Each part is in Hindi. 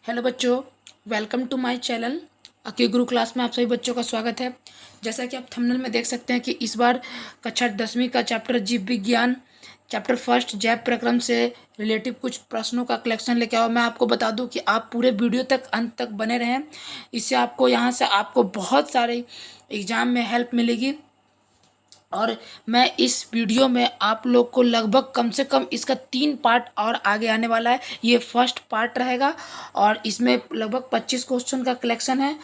हेलो बच्चों, welcome to my channel अकी Guru class में आप सभी बच्चों का स्वागत है। जैसा कि आप थंबनेल में देख सकते हैं कि इस बार कक्षा 10वीं का चैप्टर जीव विज्ञान चैप्टर फर्स्ट जैव प्रक्रम से रिलेटिव कुछ प्रश्नों का कलेक्शन लेके आओ। मैं आपको बता दूं कि आप पूरे वीडियो तक अंत तक बने रहें। इससे आपको यहाँ से आपको बहुत सारे एग्ज़ाम में हेल्प मिलेगी। और मैं इस वीडियो में आप लोग को लगभग कम से कम इसका 3 पार्ट और आगे आने वाला है। ये फर्स्ट पार्ट रहेगा और इसमें लगभग 25 क्वेश्चन का कलेक्शन है।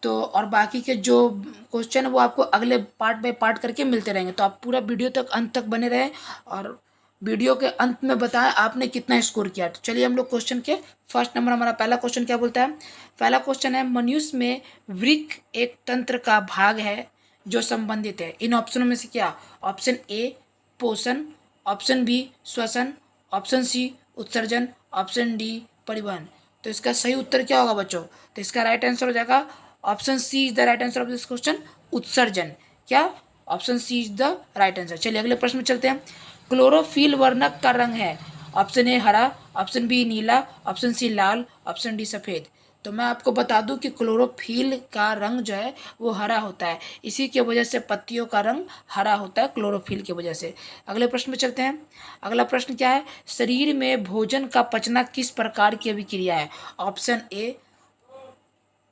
तो और बाकी के जो क्वेश्चन है वो आपको अगले पार्ट बाय पार्ट करके मिलते रहेंगे। तो आप पूरा वीडियो तक अंत तक बने रहें और वीडियो के अंत में बताएं आपने कितना स्कोर किया। तो चलिए हम लोग क्वेश्चन के फर्स्ट नंबर, हमारा पहला क्वेश्चन क्या बोलता है। पहला क्वेश्चन है, मनुष्य में वृक्क एक तंत्र का भाग है जो संबंधित है। इन ऑप्शनों में से क्या? ऑप्शन ए पोषण, ऑप्शन बी श्वसन, ऑप्शन सी उत्सर्जन, ऑप्शन डी परिवहन। तो इसका सही उत्तर क्या होगा बच्चों? तो इसका राइट आंसर हो जाएगा option C is the right answer of this question, उत्सर्जन। क्या? Option C is the right answer. चलिए अगले प्रश्न में चलते हैं। क्लोरोफिल वर्णक का रंग है। ऑप्शन ए हरा, ऑप्शन बी नीला, ऑप्शन सी लाल, ऑप्शन डी सफ़ेद। तो मैं आपको बता दूं कि क्लोरोफिल का रंग जो है वो हरा होता है। इसी की वजह से पत्तियों का रंग हरा होता है, क्लोरोफिल की वजह से। अगले प्रश्न में चलते हैं। अगला प्रश्न क्या है? शरीर में भोजन का पचना किस प्रकार की अभिक्रिया है? ऑप्शन ए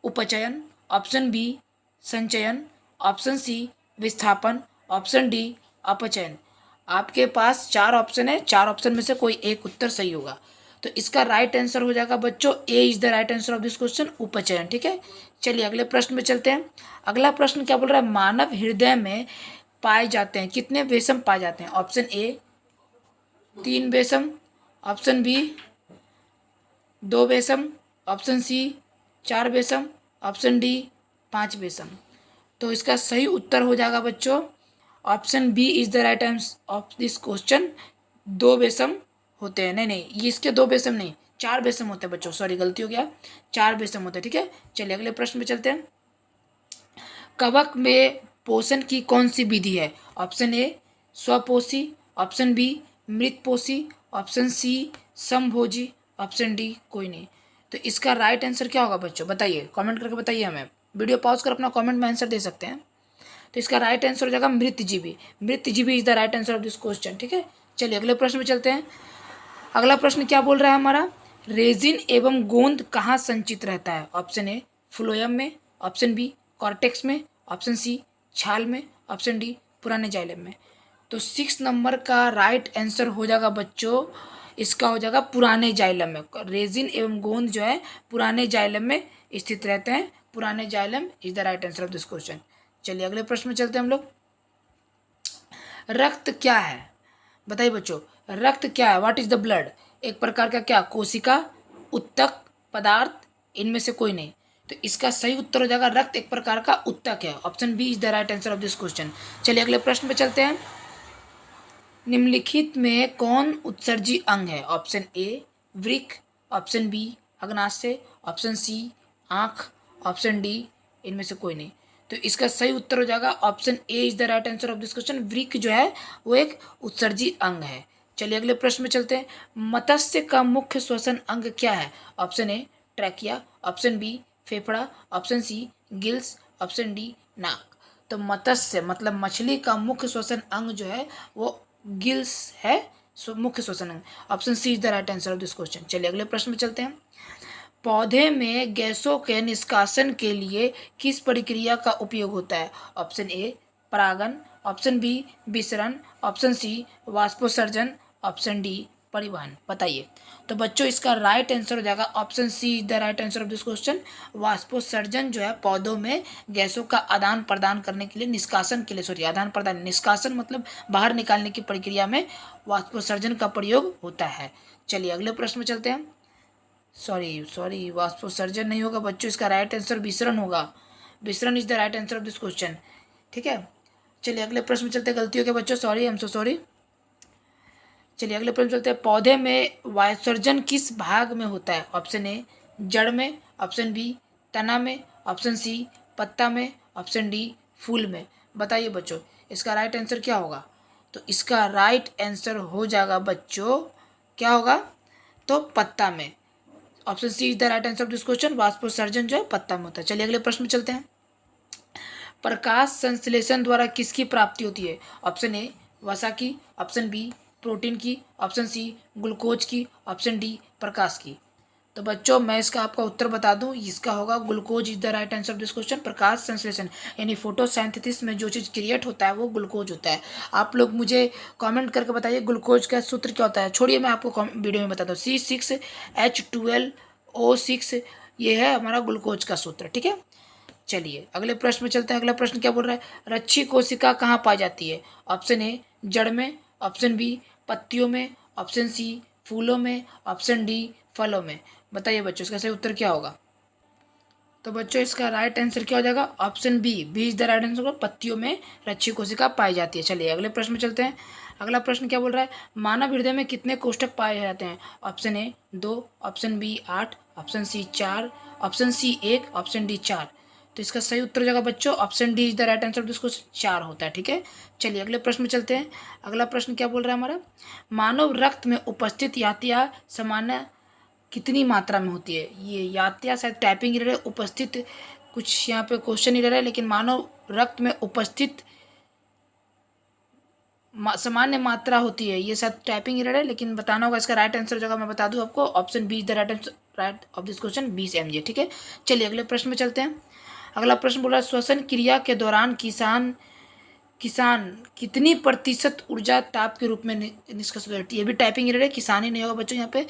उपचयन, ऑप्शन बी संचयन, ऑप्शन सी विस्थापन, ऑप्शन डी अपचयन। आपके पास 4 ऑप्शन है, 4 ऑप्शन में से कोई एक उत्तर सही होगा। तो इसका राइट आंसर हो जाएगा बच्चों A is the right answer of this question, उपचयन। ठीक है, चलिए अगले प्रश्न में चलते हैं। अगला प्रश्न क्या बोल रहा है? मानव हृदय में पाए जाते हैं कितने वेसम पाए जाते हैं? ऑप्शन ए 3 वेसम, ऑप्शन बी 2 बेसम, ऑप्शन सी 4 बेसम, ऑप्शन डी 5 बेसम। तो इसका सही उत्तर हो जाएगा बच्चों option B is the right answer of this question. 2 बेसम होते हैं। नहीं नहीं, ये इसके 2 बेसम नहीं, 4 बेसम होते हैं बच्चों। सॉरी, गलती हो गया, 4 बेसम होते हैं। ठीक है, चलिए अगले प्रश्न में चलते हैं। कवक में पोषण की कौन सी विधि है? ऑप्शन ए स्वपोषी, ऑप्शन बी मृतपोषी, ऑप्शन सी समभोजी, ऑप्शन डी कोई नहीं। तो इसका राइट आंसर क्या होगा बच्चों? बताइए, कमेंट करके बताइए हमें। वीडियो पॉज कर अपना कमेंट में आंसर दे सकते हैं। तो इसका राइट आंसर हो जाएगा मृतजीवी। मृतजीवी is the right answer of this question. ठीक है, चलिए अगले प्रश्न में चलते हैं। अगला प्रश्न क्या बोल रहा है हमारा? रेजिन एवं गोंद कहाँ संचित रहता है? ऑप्शन ए फ्लोएम में, ऑप्शन बी कॉर्टेक्स में, ऑप्शन सी छाल में, ऑप्शन डी पुराने जाइलम में। तो 6 नंबर का राइट आंसर हो जाएगा बच्चों, इसका हो जाएगा पुराने जाइलम में। रेजिन एवं गोंद जो है पुराने जाइलम में स्थित रहते हैं। पुराने xylem is the right answer of this question. चलिए अगले प्रश्न में चलते हैं हम लोग। रक्त क्या है? बताइए बच्चों, रक्त क्या है? What is the blood? एक प्रकार का क्या? कोशिका, उत्तक, पदार्थ, इनमें से कोई नहीं। तो इसका सही उत्तर हो जाएगा रक्त एक प्रकार का उत्तक है। Option B is the right answer of this question. चलिए अगले प्रश्न पे चलते हैं। निम्नलिखित में कौन उत्सर्जी अंग है? ऑप्शन ए वृक्क, ऑप्शन बी अग्नाशय, ऑप्शन सी आँख, ऑप्शन डी इनमें से कोई नहीं। तो इसका सही उत्तर हो जाएगा option A is the right answer of this question. वृक्क जो है वो एक उत्सर्जी अंग है। चलिए अगले प्रश्न में चलते हैं। मत्स्य का मुख्य श्वसन अंग क्या है? Option A trachea, option B फेफड़ा, option C gills, option D नाक। तो मत्स्य मतलब मछली का मुख्य श्वसन अंग जो है वो गिल्स है, मुख्य श्वसन अंग। Option C is the right answer of this question. चलिए अगले प्रश्न में चलते हैं। पौधे में गैसों के निष्कासन के लिए किस प्रक्रिया का उपयोग होता है? ऑप्शन ए परागन, ऑप्शन बी विसरण, ऑप्शन सी वाष्पोत्सर्जन, ऑप्शन डी परिवहन। बताइए। तो बच्चों इसका राइट आंसर हो जाएगा option C is the right answer of this question. वाष्पोत्सर्जन जो है पौधों में गैसों का आदान प्रदान करने के लिए, निष्कासन के लिए, सॉरी आदान प्रदान, निष्कासन मतलब बाहर निकालने की प्रक्रिया में वाष्पोत्सर्जन का प्रयोग होता है। चलिए अगले प्रश्न में चलते हैं। सॉरी वाष्पोत्सर्जन नहीं होगा बच्चों, इसका राइट आंसर विसरण होगा। विसरण is the right answer of this question. ठीक है, चलिए अगले प्रश्न में चलते हैं। गलती हो गया बच्चों, sorry, I am so sorry. चलिए अगले प्रश्न चलते हैं। पौधे में वायुसर्जन किस भाग में होता है? ऑप्शन ए जड़ में, ऑप्शन बी तना में, ऑप्शन सी पत्ता में, ऑप्शन डी फूल में। बताइए बच्चों इसका राइट आंसर क्या होगा? तो इसका राइट आंसर हो जाएगा बच्चों, क्या होगा? तो पत्ता में। Option C is the right answer of this question. वाष्पोत्सर्जन जो है पत्ता में होता है। चलिए अगले प्रश्न में चलते हैं। प्रकाश संश्लेषण द्वारा किसकी प्राप्ति होती है? ऑप्शन ए वसा की, ऑप्शन बी प्रोटीन की, ऑप्शन सी ग्लूकोज की, ऑप्शन डी प्रकाश की। तो बच्चों मैं इसका आपका उत्तर बता दूं, इसका होगा glucose is the right answer of this question. प्रकाश संश्लेषण यानी फोटोसिंथेसिस में जो चीज़ क्रिएट होता है वो ग्लूकोज होता है। आप लोग मुझे कमेंट करके बताइए ग्लूकोज का सूत्र क्या होता है। छोड़िए मैं आपको वीडियो में बताता हूँ। C6H12O6 ये है हमारा ग्लूकोज का सूत्र। ठीक है, चलिए अगले प्रश्न में चलते हैं। अगला प्रश्न क्या बोल रहा है? रच्छी कोशिका कहाँ पाई जाती है? ऑप्शन ए जड़ में, ऑप्शन बी पत्तियों में, ऑप्शन सी फूलों में, ऑप्शन डी फलों में। बताइए बच्चों इसका सही उत्तर क्या होगा? तो बच्चों इसका राइट आंसर क्या हो जाएगा? Option B is the right answer. पत्तियों में रच्छी कोशिका पाई जाती है। चलिए अगले प्रश्न में चलते हैं। अगला प्रश्न क्या बोल रहा है? मानव हृदय में कितने कोष्ठक पाए जाते हैं? Option A 2, option B 8, option C 4, option C 1, option D 4। तो इसका सही उत्तर हो जाएगा बच्चों option D is the right answer of this question. 4 होता है। ठीक है, चलिए अगले प्रश्न में चलते हैं। अगला प्रश्न क्या बोल रहा है हमारा? मानव रक्त में उपस्थित यातिया सामान्य कितनी मात्रा में होती है? ये यातिया शायद टाइपिंग एरर है, उपस्थित कुछ यहाँ पे क्वेश्चन एरर है, लेकिन मानव रक्त में उपस्थित सामान्य मात्रा होती है, ये शायद टाइपिंग एरर है, लेकिन बताना होगा। इसका राइट आंसर जगह मैं बता दूं आपको, option B is the right of this question 20 mg। ठीक है, चलिए अगले प्रश्न में चलते हैं। अगला प्रश्न बोल रहा है श्वसन क्रिया के दौरान किसान कितनी प्रतिशत ऊर्जा ताप के रूप में निष्कासित होती है? ये भी टाइपिंग एरर है, किसान ही नहीं होगा बच्चों यहाँ पे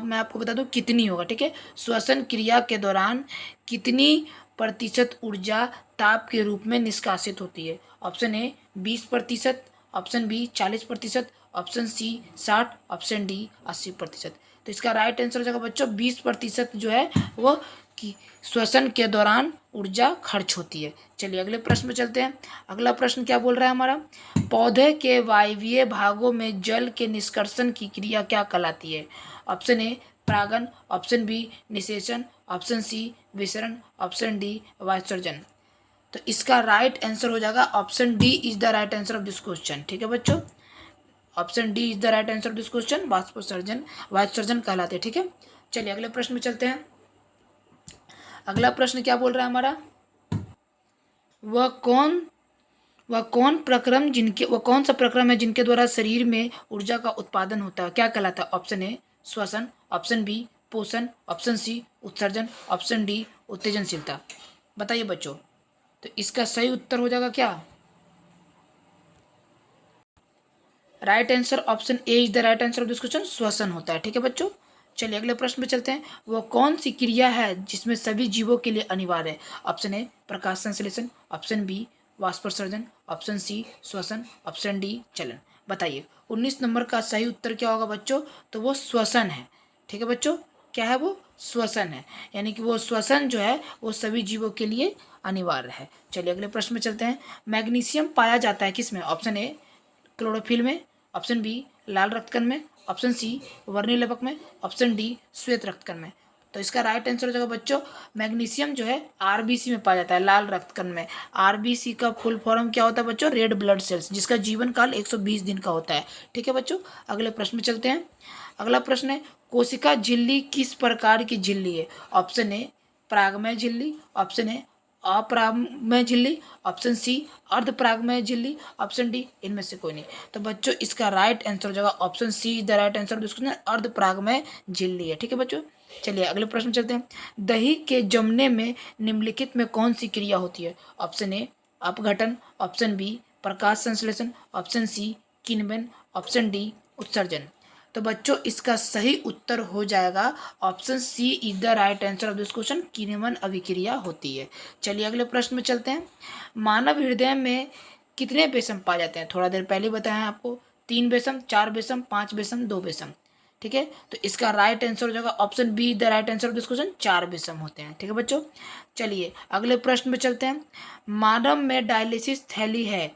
मैं आपको बता दूं कितनी होगा। ठीक है, श्वसन क्रिया के दौरान कितनी प्रतिशत ऊर्जा ताप के रूप में निष्कासित होती है? Option A 20%, option B 40%, option C 60, option D 80%। तो इसका राइट आंसर हो जाएगा बच्चों 20% जो है वो कि श्वसन के दौरान ऊर्जा खर्च होती है। चलिए अगले प्रश्न में चलते हैं। अगला प्रश्न क्या बोल रहा है हमारा? पौधे के वायवीय भागों में जल के निष्कर्षण की क्रिया क्या कहलाती है? ऑप्शन ए परागन, ऑप्शन बी निषेचन, ऑप्शन सी विसरण, ऑप्शन डी वायुत्सर्जन। तो इसका राइट आंसर हो जाएगा option D is the right answer of this question. ठीक है बच्चों, option D is the right answer of this question. वायुत्सर्जन कहलाते हैं। ठीक है, चलिए अगले प्रश्न में चलते हैं। अगला प्रश्न क्या बोल रहा है हमारा? वह कौन सा प्रक्रम है जिनके द्वारा शरीर में ऊर्जा का उत्पादन होता है? क्या कहलाता है? ऑप्शन ए श्वसन, ऑप्शन बी पोषण, ऑप्शन सी उत्सर्जन, ऑप्शन डी उत्तेजनशीलता। बताइए बच्चों, तो इसका सही उत्तर हो जाएगा क्या? Right answer option A is the right answer of this question. श्वसन होता है। ठीक है बच्चों, चलिए अगले प्रश्न पे चलते हैं। वो कौन सी क्रिया है जिसमें सभी जीवों के लिए अनिवार्य है? ऑप्शन ए प्रकाश संश्लेषण, ऑप्शन बी वाष्पोत्सर्जन, ऑप्शन सी श्वसन, ऑप्शन डी चलन। बताइए 19 नंबर का सही उत्तर क्या होगा बच्चों? तो वो श्वसन है। ठीक है बच्चों, क्या है वो? श्वसन है, यानी कि वो श्वसन जो है वो सभी जीवों के लिए अनिवार्य है। चलिए अगले प्रश्न में चलते हैं। मैग्नीशियम पाया जाता है किस में? ऑप्शन ए क्लोरोफिल में, ऑप्शन बी लाल रक्तकण में, ऑप्शन सी वर्णिलेपक में, ऑप्शन डी श्वेत रक्तकण में। तो इसका राइट आंसर हो जाएगा बच्चों मैग्नीशियम जो है आरबीसी में पाया जाता है, लाल रक्तकण में। आरबीसी का फुल फॉर्म क्या होता है बच्चों? रेड ब्लड सेल्स, जिसका जीवन काल 120 दिन का होता है। ठीक है बच्चों, अगले प्रश्न में चलते हैं। अगला प्रश्न है कोशिका झिल्ली किस प्रकार की झिल्ली है? ऑप्शन ए परागमय झिल्ली, ऑप्शन ए अपरागमय झिल्ली, ऑप्शन सी अर्धपरागमय झिल्ली, ऑप्शन डी इनमें से कोई नहीं। तो बच्चों इसका राइट आंसर हो जाएगा option C the right answer of अर्धपरागमय झिल्ली है। ठीक है बच्चों, चलिए अगले प्रश्न चलते हैं। दही के जमने में निम्नलिखित में कौन सी क्रिया होती है? ऑप्शन ए अपघटन, ऑप्शन बी प्रकाश संश्लेषण, ऑप्शन सी किण्वन, ऑप्शन डी उत्सर्जन। तो बच्चों इसका सही उत्तर हो जाएगा option C is the right answer of this question. किण्वन अभिक्रिया होती है। चलिए अगले प्रश्न में चलते हैं। मानव हृदय में कितने बेसम पाए जाते हैं? थोड़ा देर पहले बताया आपको, 3 बेसम, 4 बेसम, 5 बेसम, 2 बेसम। ठीक है, तो इसका राइट आंसर हो जाएगा option be the right answer of this question. 4 बेसम होते हैं। ठीक है बच्चों, चलिए अगले प्रश्न में चलते हैं। मानव में डायलिसिस थैली है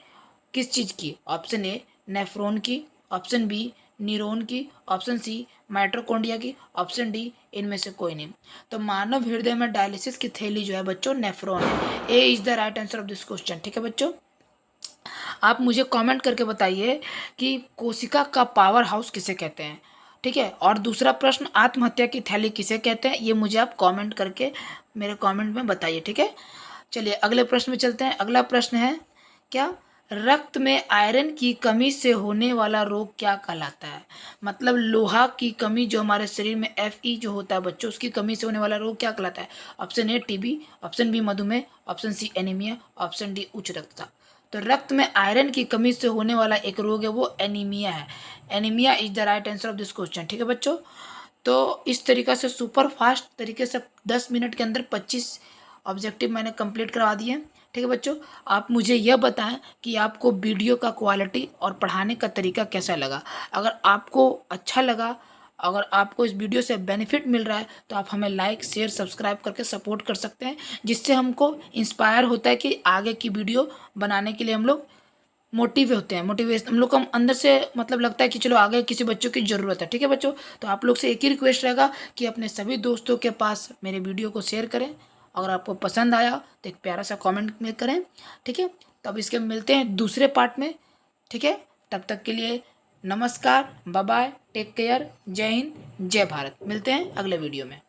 किस चीज़ की? ऑप्शन ए नेफ्रॉन की, ऑप्शन बी न्यूरॉन की, ऑप्शन सी माइटोकॉन्ड्रिया की, ऑप्शन डी इनमें से कोई नहीं। तो मानव हृदय में डायलिसिस की थैली जो है बच्चों नेफ्रॉन है। A is the right answer of this question. ठीक है बच्चों, आप मुझे कमेंट करके बताइए कि कोशिका का पावर हाउस किसे कहते हैं? ठीक है। और दूसरा प्रश्न, आत्महत्या की थैली किसे कहते हैं, ये मुझे आप कमेंट करके मेरे कमेंट में बताइए। ठीक है, चलिए अगले प्रश्न में चलते हैं। अगला प्रश्न है क्या, रक्त में आयरन की कमी से होने वाला रोग क्या कहलाता है। मतलब लोहा की कमी जो हमारे शरीर में Fe जो होता है बच्चों, उसकी कमी से होने वाला रोग क्या कहलाता है। Option A TB, option B मधुमेह, option C anaemia, option D उच्च रक्तचाप। तो रक्त में आयरन की कमी से होने वाला एक रोग है वो एनीमिया है। Anaemia is the right answer of this question. ठीक है बच्चों, तो इस तरीक़ा से सुपर फास्ट तरीके से 10 मिनट के अंदर 25 ऑब्जेक्टिव मैंने कंप्लीट करवा दिए। ठीक है बच्चों, आप मुझे यह बताएं कि आपको वीडियो का क्वालिटी और पढ़ाने का तरीका कैसा लगा। अगर आपको अच्छा लगा, अगर आपको इस वीडियो से बेनिफिट मिल रहा है तो आप हमें लाइक शेयर सब्सक्राइब करके सपोर्ट कर सकते हैं, जिससे हमको इंस्पायर होता है कि आगे की वीडियो बनाने के लिए हम लोग मोटिव होते हैं। मोटिवेशन हम लोग को अंदर से मतलब लगता है कि चलो आगे किसी बच्चों की ज़रूरत है। ठीक है बच्चों, तो आप लोग से एक ही रिक्वेस्ट रहेगा कि अपने सभी दोस्तों के पास मेरे वीडियो को शेयर करें। अगर आपको पसंद आया तो एक प्यारा सा कमेंट में करें। ठीक है, तो अब इसके मिलते हैं दूसरे पार्ट में। ठीक है, तब तक के लिए नमस्कार, बाय बाय, टेक केयर, जय हिंद, जय भारत। मिलते हैं अगले वीडियो में।